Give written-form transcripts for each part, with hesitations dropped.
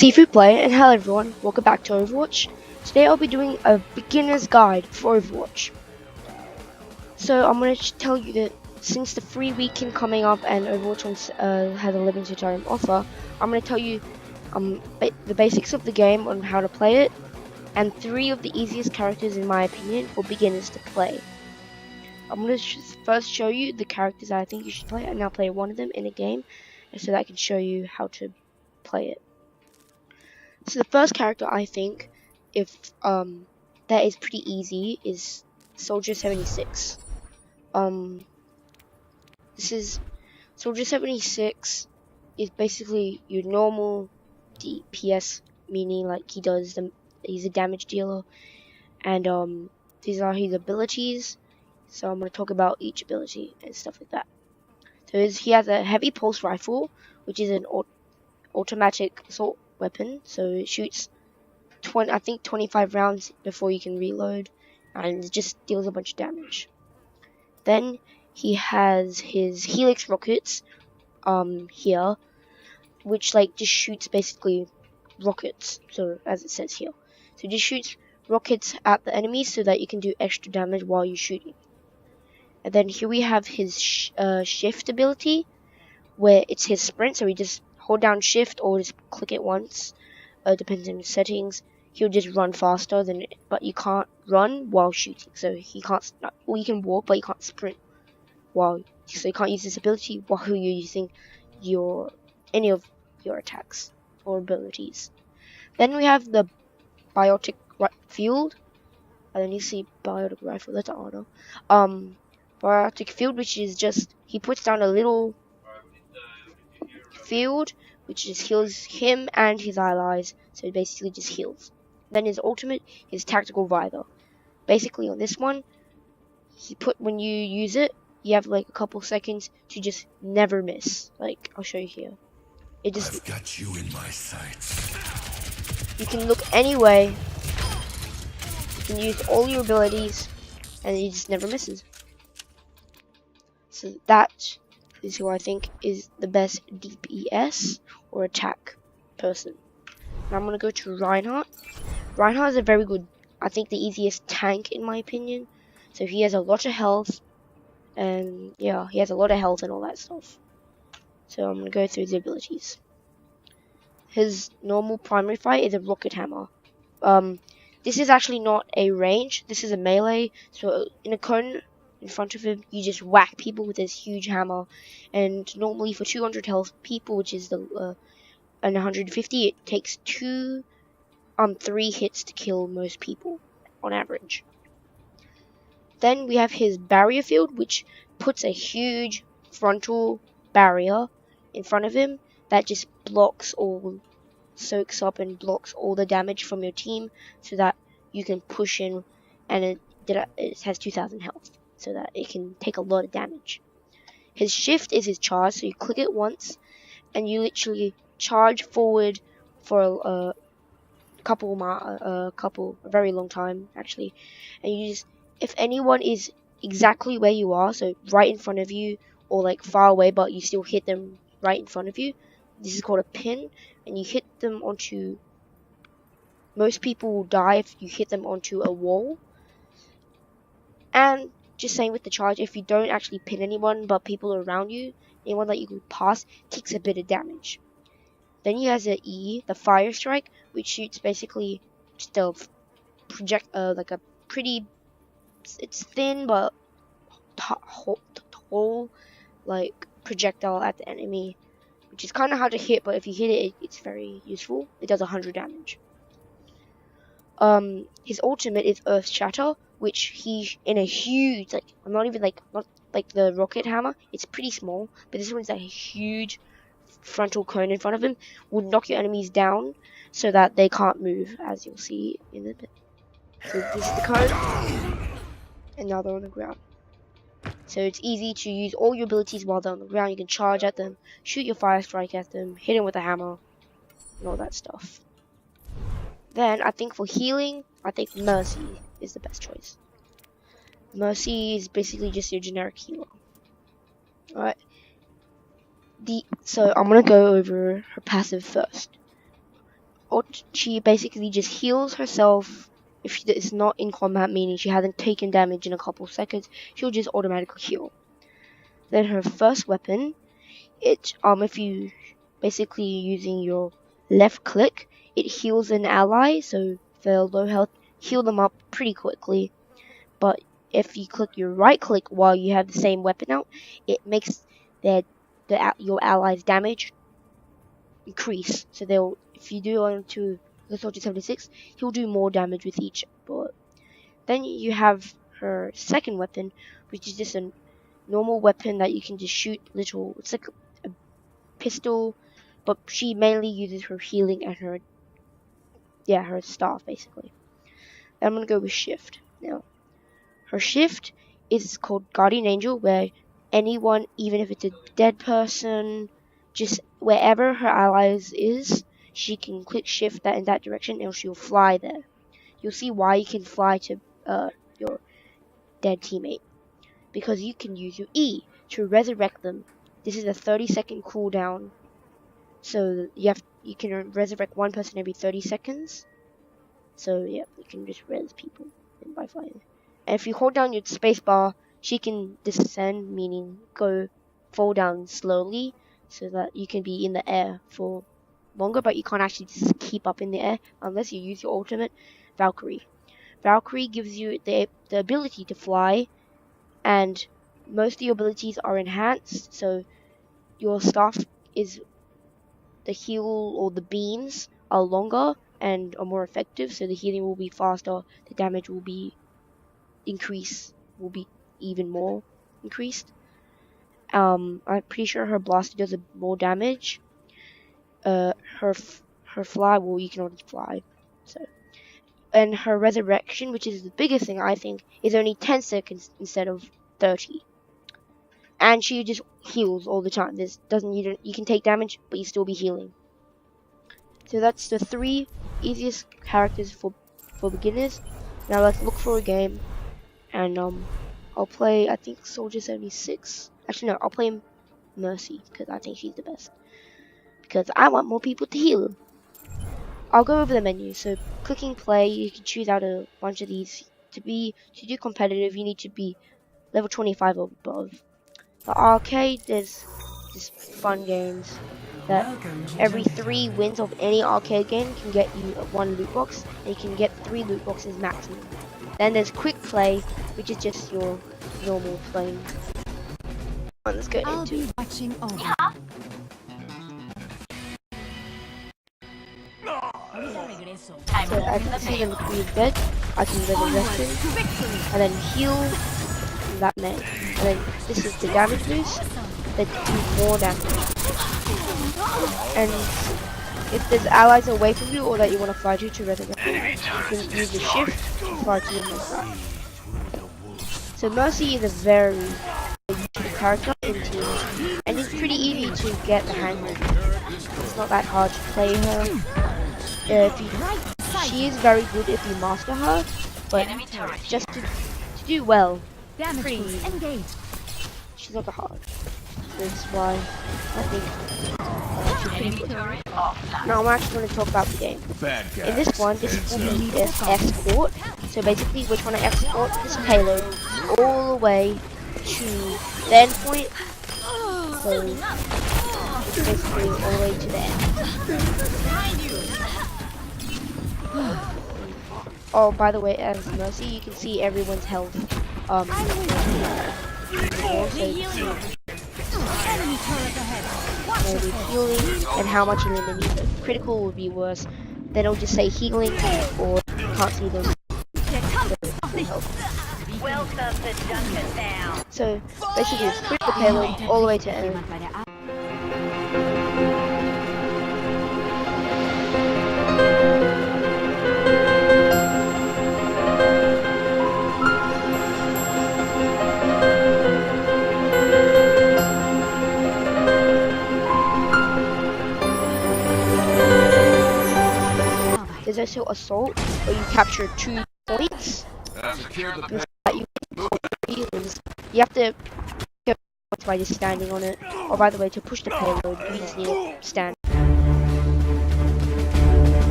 Seafood Player, and hello everyone, welcome back to Overwatch. Today I'll be doing a beginner's guide for Overwatch. So I'm going to tell you that since the free weekend coming up and Overwatch has a limited time offer, I'm going to tell you the basics of the game on how to play it, and 3 of the easiest characters in my opinion for beginners to play. I'm going to first show you the characters I think you should play, and I'll play one of them in a game so that I can show you how to play it. So the first character I think, if that is pretty easy, is Soldier 76. This is Soldier 76 is basically your normal DPS, meaning like he's a damage dealer, and these are his abilities. So I'm gonna talk about each ability and stuff like that. So he has a heavy pulse rifle, which is an automatic assault weapon. So it shoots 25 rounds before you can reload, and it just deals a bunch of damage. Then he has his Helix rockets here, which just shoots basically rockets, so as it says here. So it just shoots rockets at the enemies so that you can do extra damage while you're shooting. And then here we have his shift ability, where it's his sprint, so he just hold down shift or just click it once, depends on the settings. He'll just run faster but you can't run while shooting. So he can't. Well, you can walk, but you can't sprint so you can't use this ability while you're using any of your attacks or abilities. Then we have the biotic field. And then you see biotic rifle. That's an honor. Biotic field, which is just he puts down a little field, which just heals him and his allies. So it basically just heals. Then his ultimate is tactical visor. Basically on this one, when you use it, you have a couple seconds to just never miss. I'll show you here. I've got you in my sights. You can look anyway. You can use all your abilities, and it just never misses. So that is who I think is the best DPS or attack person. Now I'm gonna go to Reinhardt. Reinhardt is a very good, I think the easiest tank in my opinion. So he has a lot of health, and yeah, he has a lot of health and all that stuff. So I'm gonna go through the abilities. His normal primary fight is a rocket hammer. This is actually not a range, this is a melee. So in a cone in front of him, you just whack people with this huge hammer. And normally for 200 health people, which is and 150, it takes 3 hits to kill most people on average. Then we have his barrier field, which puts a huge frontal barrier in front of him that just soaks up and blocks all the damage from your team, so that you can push in, and it has 2000 health, so that it can take a lot of damage. His shift is his charge, so you click it once and you literally charge forward for a very long time actually, and you just, if anyone is exactly where you are, so right in front of you or far away but you still hit them right in front of you, this is called a pin, and you hit them onto, most people will die if you hit them onto a wall. And just saying with the charge, if you don't actually pin anyone but people around you, anyone that you can pass takes a bit of damage. Then he has the the fire strike, which shoots basically just a it's thin but tall projectile at the enemy, which is kind of hard to hit, but if you hit it, it's very useful. It does 100 damage. His ultimate is Earth Shatter, which he, in a huge, not like the rocket hammer, it's pretty small, but this one's a huge frontal cone in front of him, would knock your enemies down so that they can't move, as you'll see in a bit. So this is the cone, and now they're on the ground. So it's easy to use all your abilities while they're on the ground. You can charge at them, shoot your fire strike at them, hit them with a hammer, and all that stuff. Then I think for healing, I think Mercy is the best choice. Mercy is basically just your generic healer. Alright. So I'm gonna go over her passive first. or she basically just heals herself. If she is not in combat, meaning she hasn't taken damage in a couple seconds, she'll just automatically heal. Then her first weapon, if you basically using your left click, it heals an ally, so if they're low health, heal them up pretty quickly. But if you click your right click while you have the same weapon out, it makes your allies' damage increase. So if you do onto the Soldier 76, he'll do more damage with each bullet. Then you have her second weapon, which is just a normal weapon that you can just shoot little. It's like a pistol, but she mainly uses her healing and her staff basically. Then I'm gonna go with shift now. Her shift is called Guardian Angel, where anyone, even if it's a dead person, just wherever her allies is, she can click shift that in that direction and she'll fly there. You'll see why you can fly to your dead teammate. Because you can use your E to resurrect them. This is a 30-second cooldown. So you can resurrect one person every 30 seconds. So yeah, you can just res people by flying. And if you hold down your spacebar, she can descend, meaning fall down slowly, so that you can be in the air for longer, but you can't actually just keep up in the air unless you use your ultimate, Valkyrie. Valkyrie gives you the ability to fly, and most of your abilities are enhanced, so your stuff is the heal or the beams are longer and are more effective, so the healing will be faster, the damage will be even more increased. I'm pretty sure her blaster does more damage. Her fly, well, you can already fly, so. And her resurrection, which is the biggest thing I think, is only 10 seconds instead of 30. And she just heals all the time. You can take damage, but you still be healing. So that's the 3 easiest characters for beginners. Now let's look for a game, and I'll play, I think, Soldier 76. Actually no, I'll play Mercy because I think she's the best. Because I want more people to heal. I'll go over the menu. So clicking play, you can choose out a bunch of these. To do competitive, you need to be level 25 or above. The arcade, there's just fun games that every 3 wins of any arcade game can get you 1 loot box, and you can get 3 loot boxes maximum. Then there's quick play, which is just your normal playing. Let's go into it. Watching over. So I can see them be dead, I can resurrect him, and then heal that man. And then this is the damage boost that do more damage. And if there's allies away from you or that you want to fly to resurrect them, you can use the shift to fly to them like that. So Mercy is a very useful character in teams, and it's pretty easy to get the hang of. It's not that hard to play her. She is very good if you master her, but just to do well, pretty easy. She's not that hard. So that's why I think she's pretty good. Now I'm actually going to talk about the game. In this one, this will be an escort. So basically, we're trying to escort this payload all the way to the end point. So basically all the way to the end. Oh, by the way, as Mercy, you can see everyone's health. Maybe healing and how much healing they need. Critical would be worse. Then it'll just say healing, or you can't see them. So basically, it's quit the payload all the way to end. There's also assault, where you capture 2 points. You have to get points by just standing on it. Or by the way, to push the payload, you just need to stand.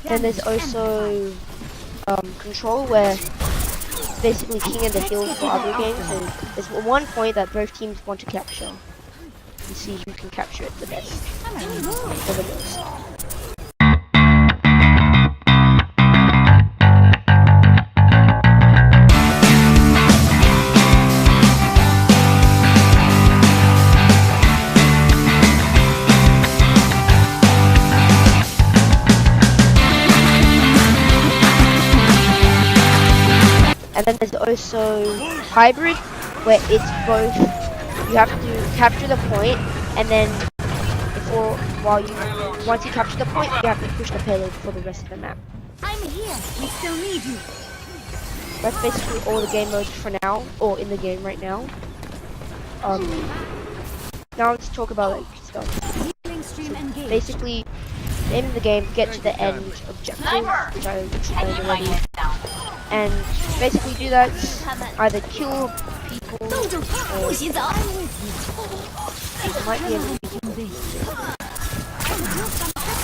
Then there's also control, where basically king of the hill for other games. So there's one point that both teams want to capture. You see who can capture it the best or the most. And then there's also hybrid, where it's both. You have to capture the point, and then once you capture the point, you have to push the payload for the rest of the map. I'm here. We still need you. That's basically all the game modes for now, or in the game right now. Now let's talk about like stuff. Basically, the aim of the game, get to the end objective, which I explained already. And basically do that, either kill people or it might be able to be.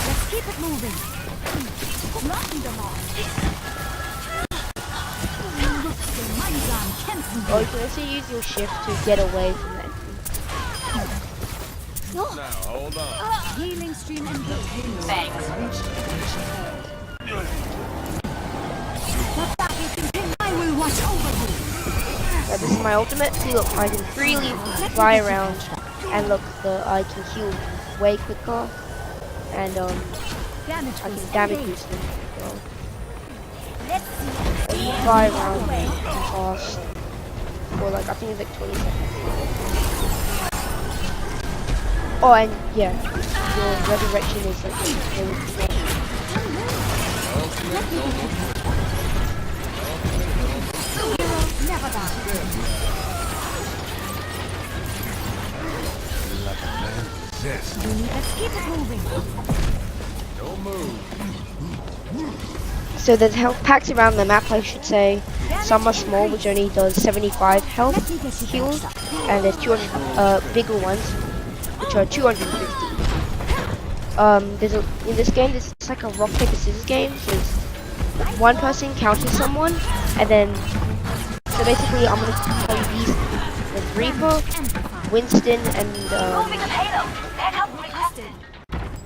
Let's keep it moving. Or you can also use your shift to get away from that. Now, hold on. Healing stream engaged. Thanks. I will watch over you. So this is my ultimate. See, look, I can freely fly around, and look, I can heal way quicker, and I can damage boost them as well. I can fly around fast for like, I think it's like 20 seconds. Oh, and yeah, your resurrection is like Never die. Let's keep it moving. Don't move. So there's health packs around the map, I should say. Some are small, which only does 75 health heals, and there's 200 bigger ones, which are 250. In this game, it's like a rock paper scissors game. So one person counters someone, and then so basically I'm gonna tell you these: there's Reaper, Winston, and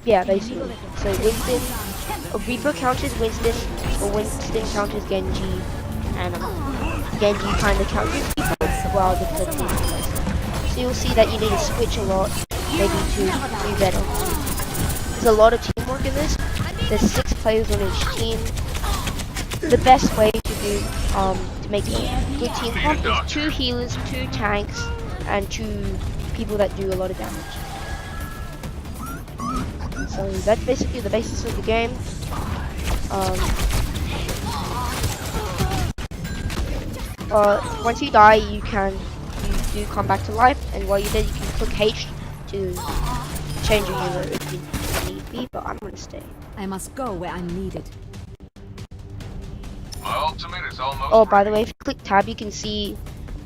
yeah, basically. So Winston, Reaper counters Winston, or Winston counters Genji, and Genji kind of counters people while the team plays. So you'll see that you need to switch a lot, maybe to do better. There's a lot of teamwork in this. There's 6 players on each team. The best way to do to make a good team comp is 2 healers, 2 tanks, and 2 people that do a lot of damage. So that's basically the basis of the game. Once you die, you do come back to life, and while you're dead, you can click H to change your healer if you need be. But I'm gonna stay. I must go where I'm needed. My ultimate is almost Oh, by the way, if you click tab, you can see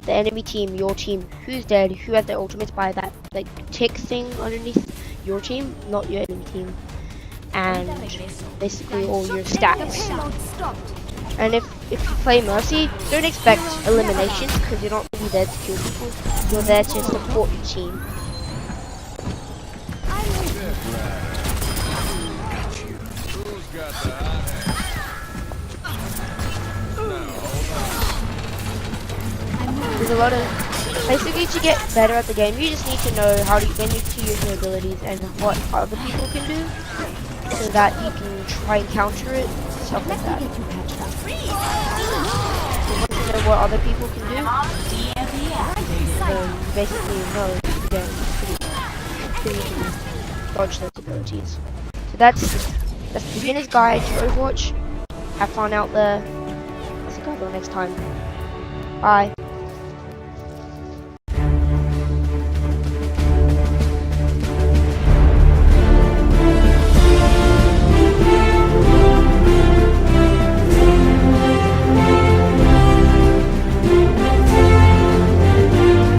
the enemy team, your team, who's dead, who has their ultimates by that like tick thing underneath your team, not your enemy team, and basically all your stats. And if you play Mercy, don't expect eliminations because you're not really there to kill people. You're there to support your team. Who's got the hot hand? There's a lot of, basically to get better at the game, you just need to know when you to use your abilities and what other people can do, so that you can try and counter it, stuff like that. So once you know what other people can do, then you basically know the game pretty easy to dodge those abilities. So that's the beginner's guide to Overwatch. Have fun out there. I'll see you guys all next time. Bye.